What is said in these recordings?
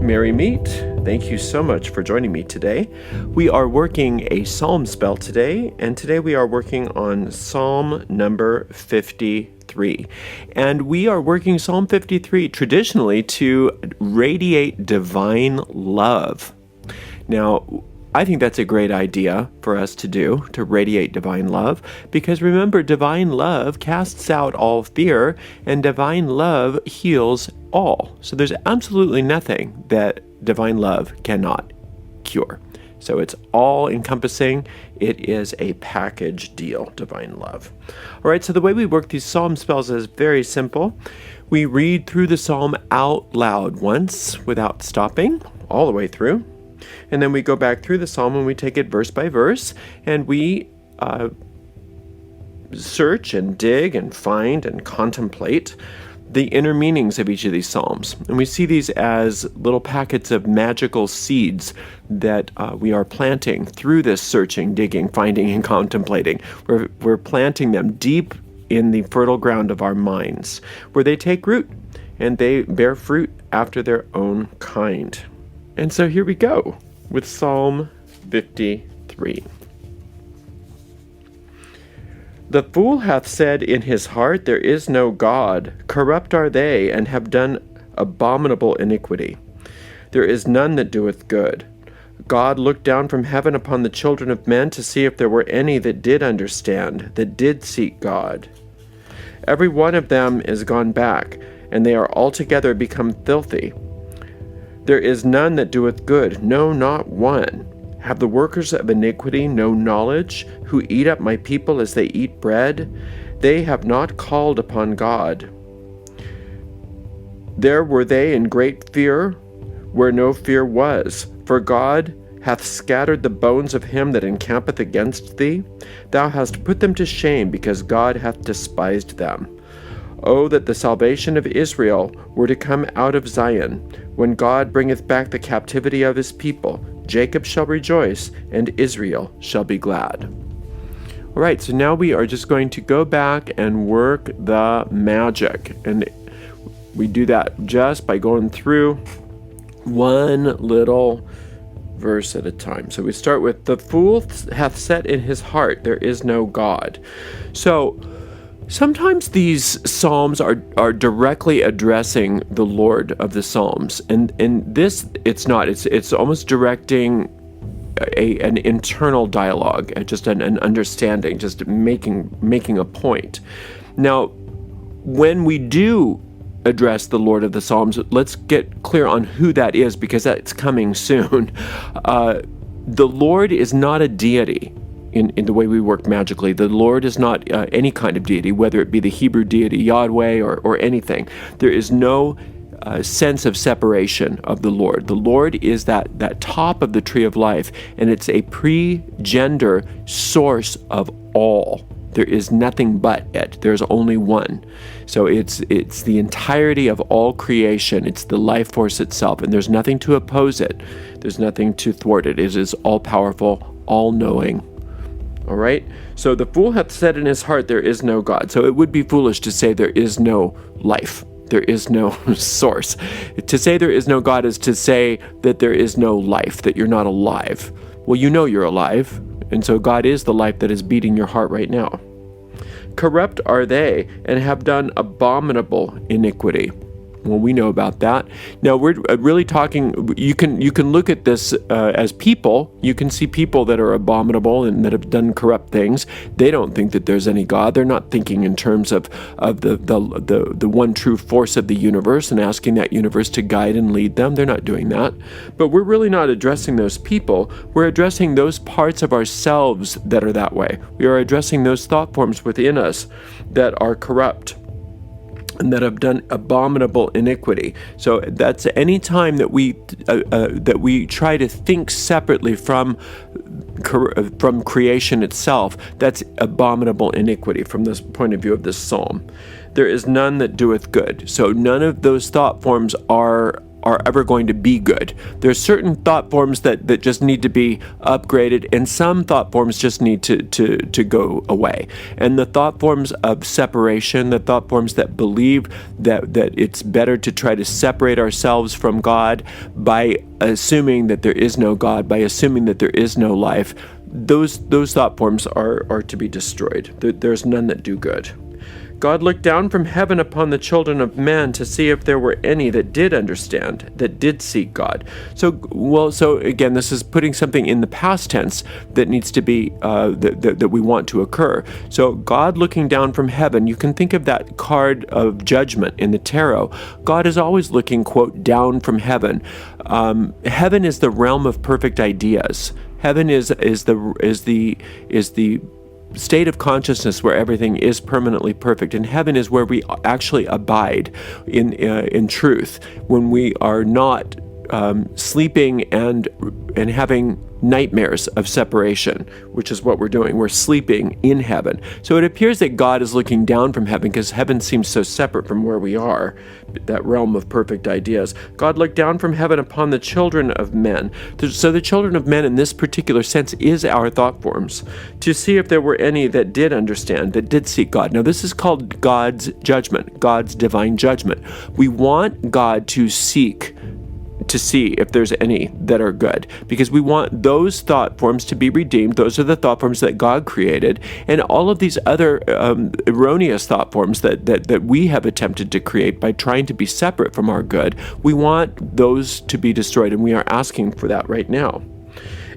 Merry Meet. Thank you so much for joining me today. We are working a psalm spell today, and today we are working on Psalm number 53. And we are working Psalm 53 traditionally to radiate divine love. Now, I think that's a great idea for us to do, to radiate divine love, because remember, divine love casts out all fear, and divine love heals all. So there's absolutely nothing that divine love cannot cure. So it's all encompassing. It is a package deal, divine love. All right, so the way we work these psalm spells is very simple. We read through the psalm out loud once without stopping, all the way through. And then we go back through the psalm and we take it verse by verse, and we search and dig and find and contemplate the inner meanings of each of these psalms. And we see these as little packets of magical seeds that we are planting through this searching, digging, finding, and contemplating. We're planting them deep in the fertile ground of our minds, where they take root and they bear fruit after their own kind. And so here we go with Psalm 53. The fool hath said in his heart, there is no God. Corrupt are they, and have done abominable iniquity. There is none that doeth good. God looked down from heaven upon the children of men to see if there were any that did understand, that did seek God. Every one of them is gone back, and they are altogether become filthy. There is none that doeth good, no, not one. Have the workers of iniquity no knowledge, who eat up my people as they eat bread? They have not called upon God. There were they in great fear, where no fear was. For God hath scattered the bones of him that encampeth against thee. Thou hast put them to shame, because God hath despised them. Oh, that the salvation of Israel were to come out of Zion. When God bringeth back the captivity of his people, Jacob shall rejoice, and Israel shall be glad. All right, so now we are just going to go back and work the magic. And we do that just by going through one little verse at a time. So we start with, the fool hath said in his heart, there is no God. So sometimes these psalms are directly addressing the Lord of the Psalms, and this it's not. It's almost directing an internal dialogue, just an understanding, just making a point. Now, when we do address the Lord of the Psalms, let's get clear on who that is, because that's coming soon. The Lord is not a deity. In the way we work magically, the Lord is not any kind of deity, whether it be the Hebrew deity Yahweh or anything. There is no sense of separation of the Lord. The Lord is that top of the tree of life, and it's a pre-gender source of all. There is nothing but it. There's only one. So it's the entirety of all creation. It's the life force itself, and there's nothing to oppose it. There's nothing to thwart it. It is all-powerful, all-knowing. All right? So the fool hath said in his heart, there is no God. So it would be foolish to say there is no life. There is no source. To say there is no God is to say that there is no life, that you're not alive. Well, you know you're alive, and so God is the life that is beating your heart right now. Corrupt are they, and have done abominable iniquity. Well, we know about that. Now we're really talking. You can look at this as people. You can see people that are abominable and that have done corrupt things. They don't think that there's any God. They're not thinking in terms of the one true force of the universe and asking that universe to guide and lead them. They're not doing that. But we're really not addressing those people. We're addressing those parts of ourselves that are that way. We are addressing those thought forms within us that are corrupt and that have done abominable iniquity. So that's any time that we try to think separately from creation itself, that's abominable iniquity from this point of view of this psalm. There is none that doeth good. So none of those thought forms are are ever going to be good. There's certain thought forms that just need to be upgraded, and some thought forms just need to go away. And the thought forms of separation, the thought forms that believe that it's better to try to separate ourselves from God by assuming that there is no God, by assuming that there is no life, those thought forms are to be destroyed. There's none that do good. God looked down from heaven upon the children of men to see if there were any that did understand, that did seek God. So again, this is putting something in the past tense that needs to be, that we want to occur. So God looking down from heaven, you can think of that card of judgment in the tarot. God is always looking, quote, down from heaven. Heaven is the realm of perfect ideas. Heaven is the state of consciousness where everything is permanently perfect, and heaven is where we actually abide in truth, when we are not sleeping and having nightmares of separation, which is what we're doing. We're sleeping in heaven. So it appears that God is looking down from heaven because heaven seems so separate from where we are, that realm of perfect ideas. God looked down from heaven upon the children of men. So the children of men in this particular sense is our thought forms, to see if there were any that did understand, that did seek God. Now this is called God's judgment, God's divine judgment. We want God to seek to see if there's any that are good, because we want those thought forms to be redeemed. Those are the thought forms that God created, and all of these other erroneous thought forms that we have attempted to create by trying to be separate from our good, we want those to be destroyed, and we are asking for that right now.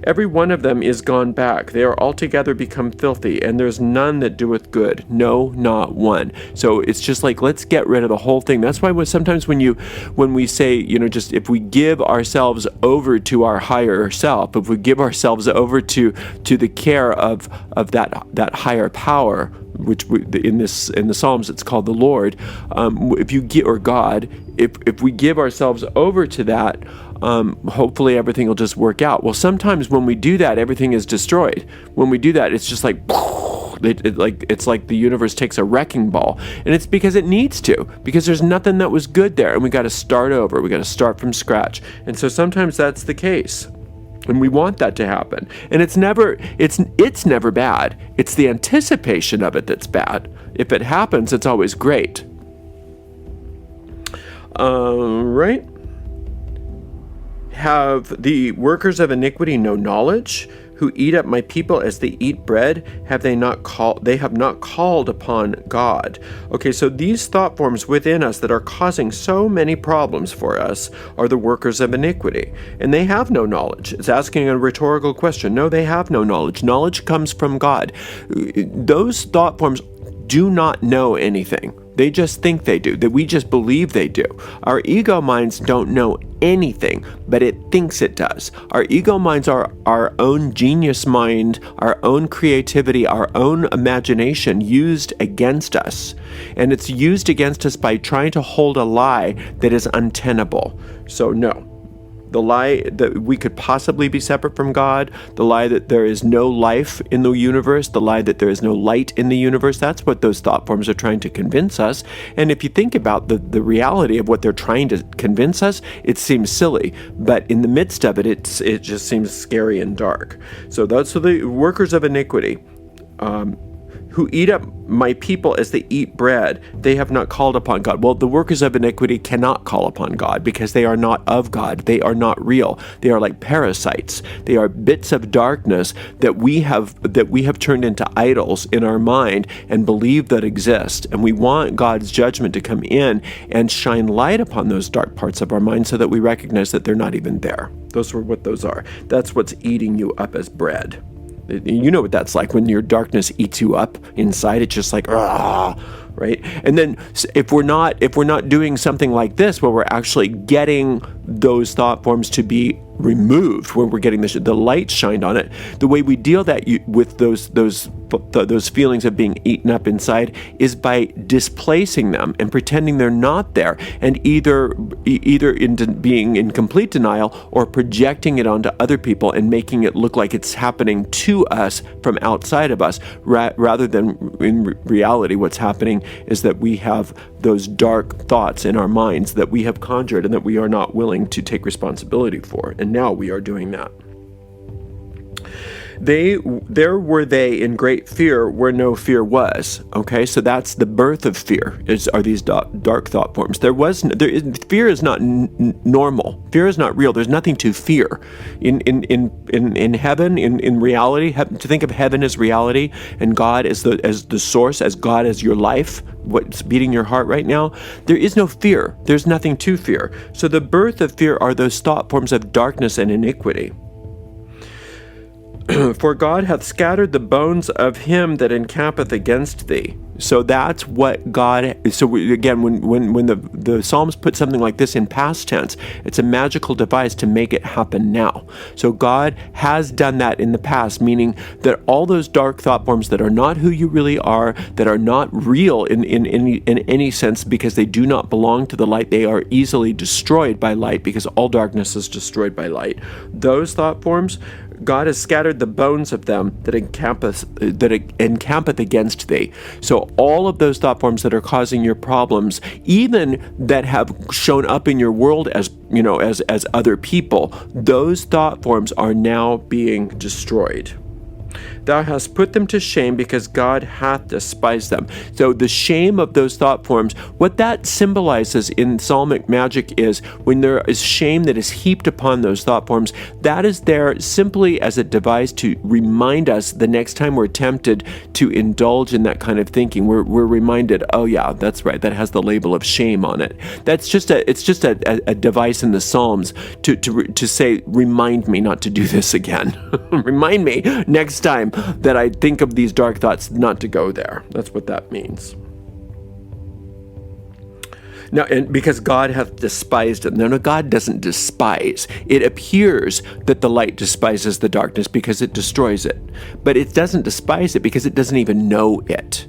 Every one of them is gone back. They are altogether become filthy, and there's none that doeth good. No, not one. So it's just like, let's get rid of the whole thing. That's why sometimes when we say, just if we give ourselves over to our higher self, if we give ourselves over to the care of that higher power, which in the Psalms it's called the Lord, if you give, or God, if we give ourselves over to that, hopefully everything will just work out. Well, sometimes when we do that, everything is destroyed. When we do that, it's just like, it's like the universe takes a wrecking ball, and it's because it needs to, because there's nothing that was good there, and we got to start over. We got to start from scratch. And so sometimes that's the case, and we want that to happen. And it's never bad. It's the anticipation of it that's bad. If it happens, it's always great. Right? Have the workers of iniquity no knowledge, who eat up my people as they eat bread? They have not called upon God. Okay, so these thought forms within us that are causing so many problems for us are the workers of iniquity, and they have no knowledge. It's asking a rhetorical question. No, they have no knowledge. Knowledge comes from God. Those thought forms do not know anything. They just think they do, that we just believe they do. Our ego minds don't know anything, but it thinks it does. Our ego minds are our own genius mind, our own creativity, our own imagination used against us. And it's used against us by trying to hold a lie that is untenable. So no. The lie that we could possibly be separate from God, the lie that there is no life in the universe, the lie that there is no light in the universe, that's what those thought forms are trying to convince us. And if you think about the reality of what they're trying to convince us, it seems silly. But in the midst of it, it just seems scary and dark. So those are the workers of iniquity. Who eat up my people as they eat bread, they have not called upon God. Well, the workers of iniquity cannot call upon God because they are not of God. They are not real. They are like parasites. They are bits of darkness that we have turned into idols in our mind and believe that exist. And we want God's judgment to come in and shine light upon those dark parts of our mind so that we recognize that they're not even there. Those are what those are. That's what's eating you up as bread. You know what that's like when your darkness eats you up inside. It's just like, right? And then if we're not doing something like this, where we're actually getting those thought forms to be removed, where we're getting the light shined on it, the way we deal with those feelings of being eaten up inside is by displacing them and pretending they're not there, and either into being in complete denial or projecting it onto other people and making it look like it's happening to us from outside of us, rather than in reality what's happening is that we have those dark thoughts in our minds that we have conjured and that we are not willing something to take responsibility for. And now we are doing that. There were they in great fear where no fear was. Okay, so that's the birth of fear. Are these dark thought forms? Fear is not normal. Fear is not real. There's nothing to fear. In heaven, in reality, to think of heaven as reality and God as the source, as God as your life, what's beating your heart right now, there is no fear. There's nothing to fear. So the birth of fear are those thought forms of darkness and iniquity. For God hath scattered the bones of him that encampeth against thee. So that's what God. Again, when the Psalms put something like this in past tense, it's a magical device to make it happen now. So God has done that in the past, meaning that all those dark thought forms that are not who you really are, that are not real in any sense, because they do not belong to the light, they are easily destroyed by light, because all darkness is destroyed by light. Those thought forms, God has scattered the bones of them that encampeth against thee. So all of those thought forms that are causing your problems, even that have shown up in your world as other people, those thought forms are now being destroyed. Thou hast put them to shame because God hath despised them. So the shame of those thought forms, what that symbolizes in psalmic magic is when there is shame that is heaped upon those thought forms, that is there simply as a device to remind us the next time we're tempted to indulge in that kind of thinking. We're reminded, oh yeah, that's right, that has the label of shame on it. It's just a device in the Psalms to say, remind me not to do this again. Remind me next time that I think of these dark thoughts not to go there. That's what that means. Now, and because God hath despised it. No, God doesn't despise. It appears that the light despises the darkness because it destroys it. But it doesn't despise it because it doesn't even know it.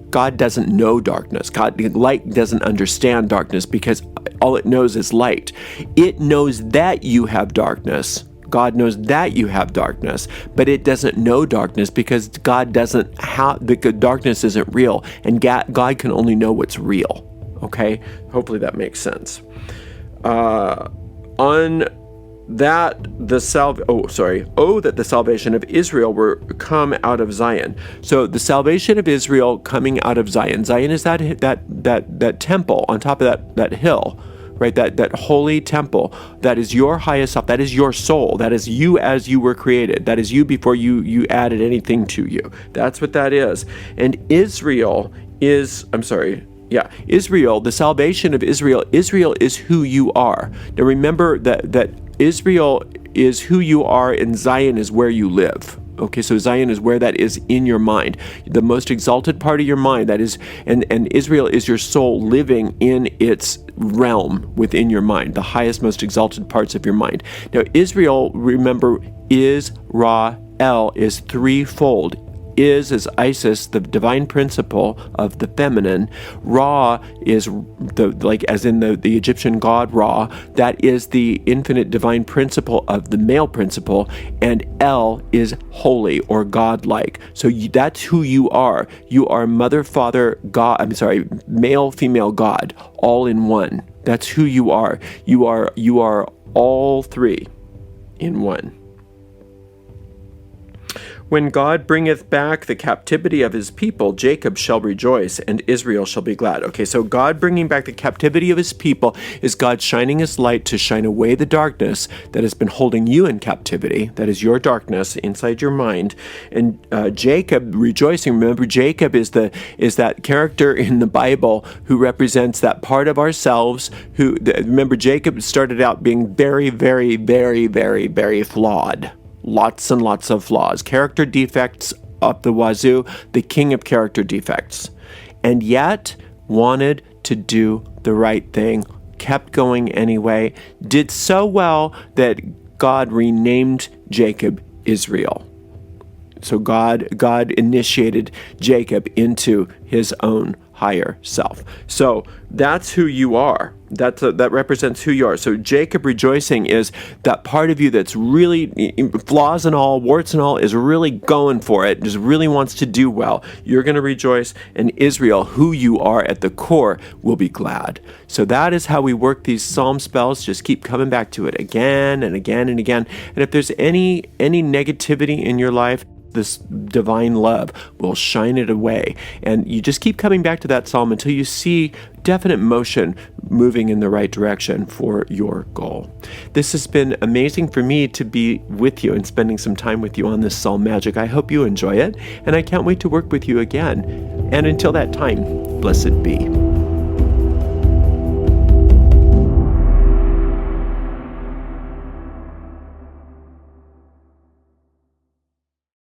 God doesn't know darkness. Light doesn't understand darkness because all it knows is light. It knows that you have darkness. God knows that you have darkness, but it doesn't know darkness because God doesn't have, the darkness isn't real, and God can only know what's real. Okay? Hopefully that makes sense. That the salvation of Israel were come out of Zion. So the salvation of Israel coming out of Zion. Zion is that temple on top of that hill. Right, that holy temple, that is your highest self, that is your soul, that is you as you were created, that is you before you added anything to you. That's what that is. And Israel, the salvation of Israel is who you are. Now remember that Israel is who you are and Zion is where you live. Okay, so Zion is where that is in your mind, the most exalted part of your mind. That is, and Israel is your soul living in its realm within your mind, the highest, most exalted parts of your mind. Now, Israel, remember, Israel is threefold. Is Isis, the divine principle of the feminine. Ra is as in the Egyptian god Ra. That is the infinite divine principle of the male principle, and El is holy or godlike. So that's who you are. You are mother, father, God. Male, female, God, all in one. That's who you are. You are all three in one. When God bringeth back the captivity of his people, Jacob shall rejoice, and Israel shall be glad. Okay, so God bringing back the captivity of his people is God shining his light to shine away the darkness that has been holding you in captivity. That is your darkness inside your mind. And Jacob rejoicing. Remember, Jacob is that character in the Bible who represents that part of ourselves. Remember, Jacob started out being very, very, very, very, very flawed. Lots and lots of flaws. Character defects up the wazoo, the king of character defects. And yet, wanted to do the right thing, kept going anyway, did so well that God renamed Jacob Israel. So God initiated Jacob into his own higher self. So that's who you are. That represents who you are. So Jacob rejoicing is that part of you that's really, flaws and all, warts and all, is really going for it, just really wants to do well. You're going to rejoice. And Israel, who you are at the core, will be glad. So that is how we work these psalm spells. Just keep coming back to it again and again and again. And if there's any negativity in your life, this divine love will shine it away. And you just keep coming back to that psalm until you see definite motion moving in the right direction for your goal. This has been amazing for me to be with you and spending some time with you on this Psalm Magic. I hope you enjoy it, and I can't wait to work with you again. And until that time, blessed be.